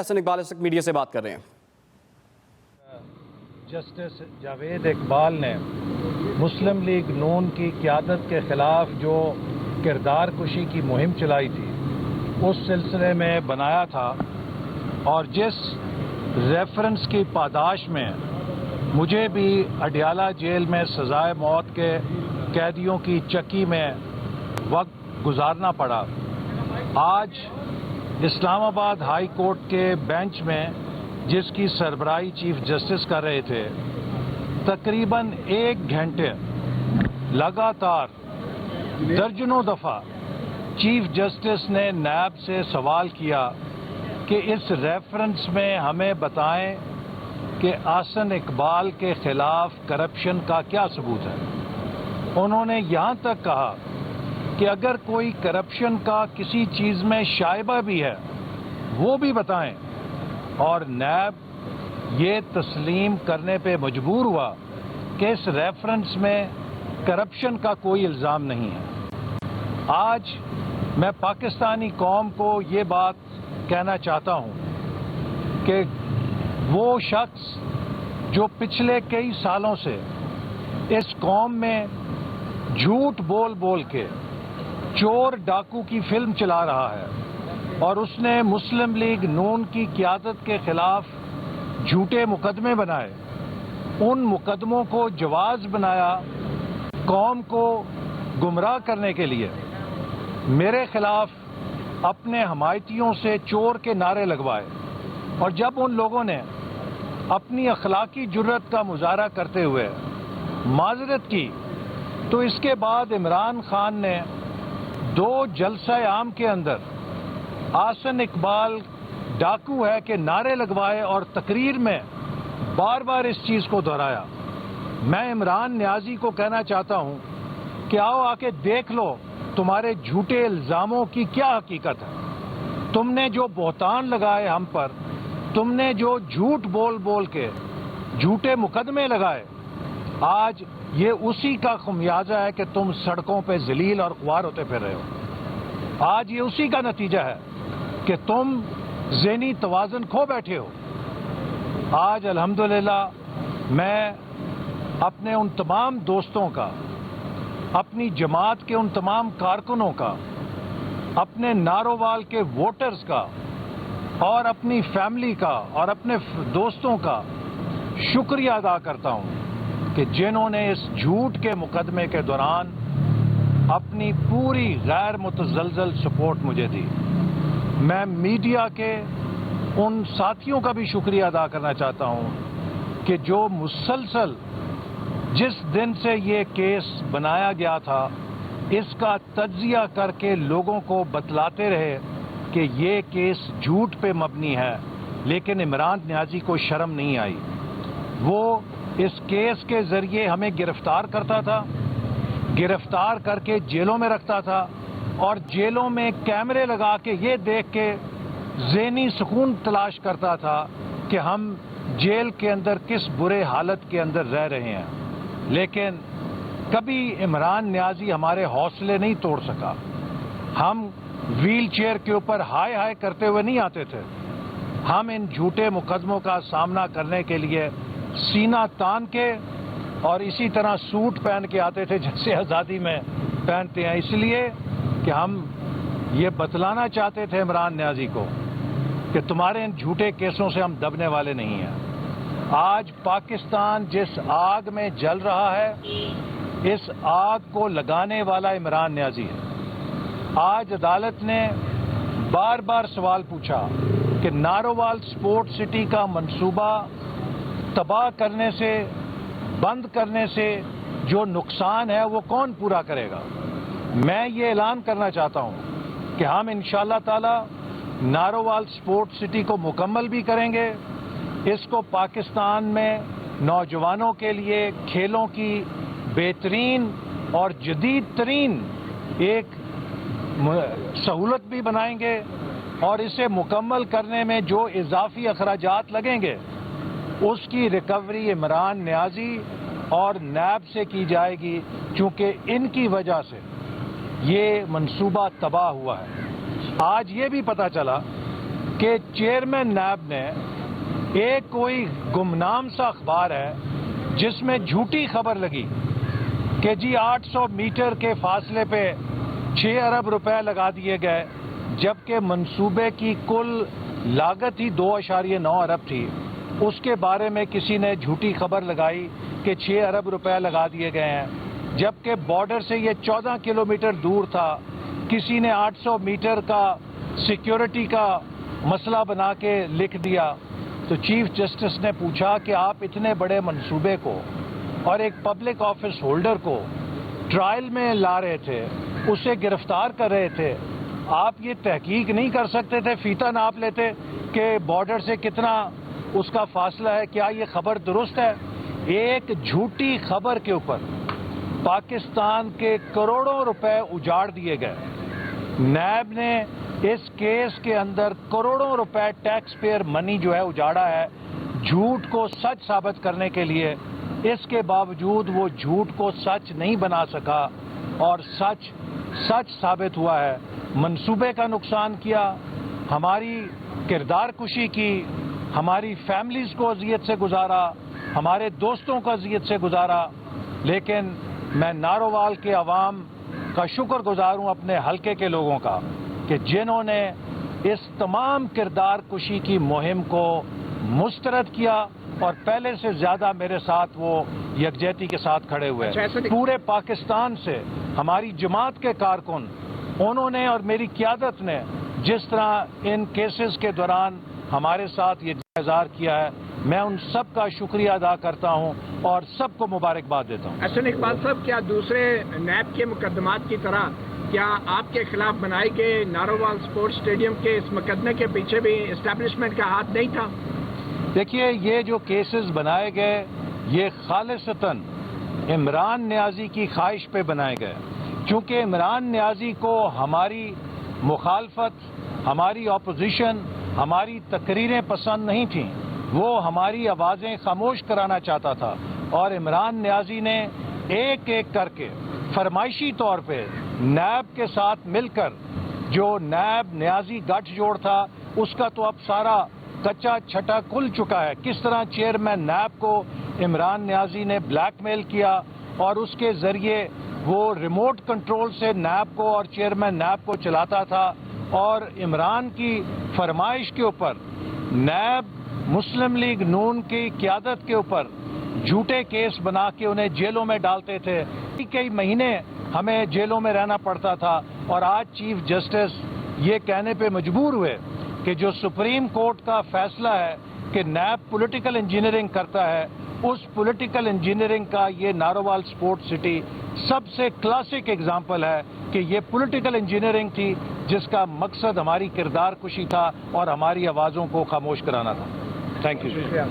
حسن اقبال اس وقت میڈیا سے بات کر رہے ہیں۔ جسٹس جاوید اقبال نے مسلم لیگ نون کی قیادت کے خلاف جو کردار کشی کی مہم چلائی تھی اس سلسلے میں بنایا تھا، اور جس ریفرنس کی پاداش میں مجھے بھی اڈیالہ جیل میں سزائے موت کے قیدیوں کی چکی میں وقت گزارنا پڑا، آج اسلام آباد ہائی کورٹ کے بینچ میں جس کی سربراہی چیف جسٹس کر رہے تھے، تقریباً 1 گھنٹے لگاتار درجنوں دفعہ چیف جسٹس نے نیب سے سوال کیا کہ اس ریفرنس میں ہمیں بتائیں کہ احسن اقبال کے خلاف کرپشن کا کیا ثبوت ہے۔ انہوں نے یہاں تک کہا کہ اگر کوئی کرپشن کا کسی چیز میں شائبہ بھی ہے وہ بھی بتائیں، اور نیب یہ تسلیم کرنے پہ مجبور ہوا کہ اس ریفرنس میں کرپشن کا کوئی الزام نہیں ہے۔ آج میں پاکستانی قوم کو یہ بات کہنا چاہتا ہوں کہ وہ شخص جو پچھلے کئی سالوں سے اس قوم میں جھوٹ بول بول کے چور ڈاکو کی فلم چلا رہا ہے، اور اس نے مسلم لیگ نون کی قیادت کے خلاف جھوٹے مقدمے بنائے، ان مقدموں کو جواز بنایا قوم کو گمراہ کرنے کے لیے، میرے خلاف اپنے حمایتیوں سے چور کے نعرے لگوائے، اور جب ان لوگوں نے اپنی اخلاقی جرات کا مظاہرہ کرتے ہوئے معذرت کی تو اس کے بعد عمران خان نے 2 جلسہ عام کے اندر احسن اقبال ڈاکو ہے کہ نعرے لگوائے اور تقریر میں بار بار اس چیز کو دہرایا۔ میں عمران نیازی کو کہنا چاہتا ہوں کہ آؤ آ کے دیکھ لو تمہارے جھوٹے الزاموں کی کیا حقیقت ہے۔ تم نے جو بہتان لگائے ہم پر، تم نے جو جھوٹ بول بول کے جھوٹے مقدمے لگائے، آج یہ اسی کا خمیازہ ہے کہ تم سڑکوں پہ ذلیل اور خوار ہوتے پھر رہے ہو۔ آج یہ اسی کا نتیجہ ہے کہ تم ذہنی توازن کھو بیٹھے ہو۔ آج الحمدللہ میں اپنے ان تمام دوستوں کا، اپنی جماعت کے ان تمام کارکنوں کا، اپنے نارووال کے ووٹرز کا، اور اپنی فیملی کا اور اپنے دوستوں کا شکریہ ادا کرتا ہوں کہ جنہوں نے اس جھوٹ کے مقدمے کے دوران اپنی پوری غیر متزلزل سپورٹ مجھے دی۔ میں میڈیا کے ان ساتھیوں کا بھی شکریہ ادا کرنا چاہتا ہوں کہ جو مسلسل جس دن سے یہ کیس بنایا گیا تھا اس کا تجزیہ کر کے لوگوں کو بتلاتے رہے کہ یہ کیس جھوٹ پہ مبنی ہے، لیکن عمران نیازی کو شرم نہیں آئی۔ وہ اس کیس کے ذریعے ہمیں گرفتار کرتا تھا، گرفتار کر کے جیلوں میں رکھتا تھا، اور جیلوں میں کیمرے لگا کے یہ دیکھ کے ذہنی سکون تلاش کرتا تھا کہ ہم جیل کے اندر کس برے حالت کے اندر رہ رہے ہیں، لیکن کبھی عمران نیازی ہمارے حوصلے نہیں توڑ سکا۔ ہم ویل چیئر کے اوپر ہائے ہائے کرتے ہوئے نہیں آتے تھے، ہم ان جھوٹے مقدموں کا سامنا کرنے کے لیے سینہ تان کے اور اسی طرح سوٹ پہن کے آتے تھے جیسے آزادی میں پہنتے ہیں، اس لیے کہ ہم یہ بتلانا چاہتے تھے عمران نیازی کو کہ تمہارے ان جھوٹے کیسوں سے ہم دبنے والے نہیں ہیں۔ آج پاکستان جس آگ میں جل رہا ہے، اس آگ کو لگانے والا عمران نیازی ہے۔ آج عدالت نے بار بار سوال پوچھا کہ نارووال سپورٹ سٹی کا منصوبہ تباہ کرنے سے، بند کرنے سے جو نقصان ہے وہ کون پورا کرے گا۔ میں یہ اعلان کرنا چاہتا ہوں کہ ہم انشاءاللہ تعالی نارووال سپورٹ سٹی کو مکمل بھی کریں گے، اس کو پاکستان میں نوجوانوں کے لیے کھیلوں کی بہترین اور جدید ترین ایک سہولت بھی بنائیں گے، اور اسے مکمل کرنے میں جو اضافی اخراجات لگیں گے اس کی ریکوری عمران نیازی اور نیب سے کی جائے گی، چونکہ ان کی وجہ سے یہ منصوبہ تباہ ہوا ہے۔ آج یہ بھی پتہ چلا کہ چیئرمین نیب نے ایک کوئی گمنام سا اخبار ہے جس میں جھوٹی خبر لگی کہ جی 800 میٹر کے فاصلے پہ 6 ارب روپے لگا دیے گئے، جبکہ منصوبے کی کل لاگت ہی 2.9 ارب تھی۔ اس کے بارے میں کسی نے جھوٹی خبر لگائی کہ 6 ارب روپے لگا دیے گئے ہیں، جبکہ بارڈر سے یہ 14 کلومیٹر دور تھا۔ کسی نے 800 میٹر کا سیکیورٹی کا مسئلہ بنا کے لکھ دیا۔ تو چیف جسٹس نے پوچھا کہ آپ اتنے بڑے منصوبے کو اور ایک پبلک آفس ہولڈر کو ٹرائل میں لا رہے تھے، اسے گرفتار کر رہے تھے، آپ یہ تحقیق نہیں کر سکتے تھے، فیتہ ناپ لیتے کہ بارڈر سے کتنا اس کا فاصلہ ہے؟ کیا یہ خبر درست ہے؟ ایک جھوٹی خبر کے اوپر پاکستان کے کروڑوں روپے اجاڑ دیے گئے۔ نیب نے اس کیس کے اندر کروڑوں روپے ٹیکس پیئر منی جو ہے اجاڑا ہے جھوٹ کو سچ ثابت کرنے کے لیے۔ اس کے باوجود وہ جھوٹ کو سچ نہیں بنا سکا اور سچ ثابت ہوا ہے۔ منصوبے کا نقصان کیا، ہماری کردار کشی کی، ہماری فیملیز کو اذیت سے گزارا، ہمارے دوستوں کو اذیت سے گزارا۔ لیکن میں نارووال کے عوام کا شکر گزار ہوں، اپنے حلقے کے لوگوں کا، کہ جنہوں نے اس تمام کردار کشی کی مہم کو مسترد کیا اور پہلے سے زیادہ میرے ساتھ وہ یکجہتی کے ساتھ کھڑے ہوئے۔ پورے پاکستان سے ہماری جماعت کے کارکن، انہوں نے اور میری قیادت نے جس طرح ان کیسز کے دوران ہمارے ساتھ یہ اظہار کیا ہے، میں ان سب کا شکریہ ادا کرتا ہوں اور سب کو مبارکباد دیتا ہوں۔ احسن اقبال صاحب، کیا دوسرے نیب کے مقدمات کی طرح کیا آپ کے خلاف بنائے گئے نارووال سپورٹس اسٹیڈیم کے اس مقدمے کے پیچھے بھی اسٹیبلشمنٹ کا ہاتھ نہیں تھا؟ دیکھیے، یہ جو کیسز بنائے گئے یہ خالصتاً عمران نیازی کی خواہش پہ بنائے گئے، کیونکہ عمران نیازی کو ہماری مخالفت، ہماری اپوزیشن، ہماری تقریریں پسند نہیں تھیں، وہ ہماری آوازیں خاموش کرانا چاہتا تھا، اور عمران نیازی نے ایک ایک کر کے فرمائشی طور پہ نیب کے ساتھ مل کر جو نیب نیازی گٹھ جوڑ تھا اس کا تو اب سارا کچا چھٹا کھل چکا ہے۔ کس طرح چیئرمین نیب کو عمران نیازی نے بلیک میل کیا اور اس کے ذریعے وہ ریموٹ کنٹرول سے نیب کو اور چیئرمین نیب کو چلاتا تھا، اور عمران کی فرمائش کے اوپر نیب مسلم لیگ نون کی قیادت کے اوپر جھوٹے کیس بنا کے انہیں جیلوں میں ڈالتے تھے۔ کئی مہینے ہمیں جیلوں میں رہنا پڑتا تھا، اور آج چیف جسٹس یہ کہنے پہ مجبور ہوئے کہ جو سپریم کورٹ کا فیصلہ ہے کہ نیب پولیٹیکل انجینئرنگ کرتا ہے، اس پولیٹیکل انجینئرنگ کا یہ نارووال سپورٹ سٹی سب سے کلاسک ایگزامپل ہے کہ یہ پولیٹیکل انجینئرنگ تھی جس کا مقصد ہماری کردار کشی تھا اور ہماری آوازوں کو خاموش کرانا تھا۔ Thank you.